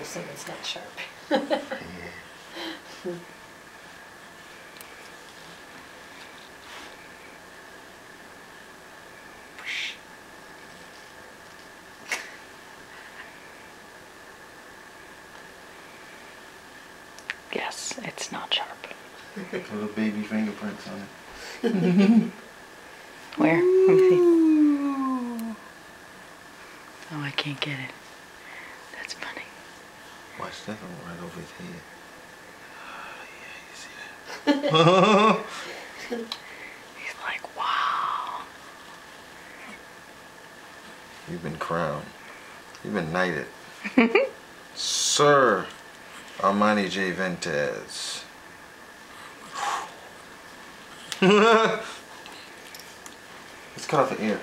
so it's not sharp. Yes, it's not sharp. Little baby fingerprints on it. Where? Let me see. Oh, I can't get it. That's funny. Watch that one right over his head. Oh, yeah, you see that? He's like, wow. You've been crowned. You've been knighted. Sir Armani J. Ventez. Let's cut off the ear.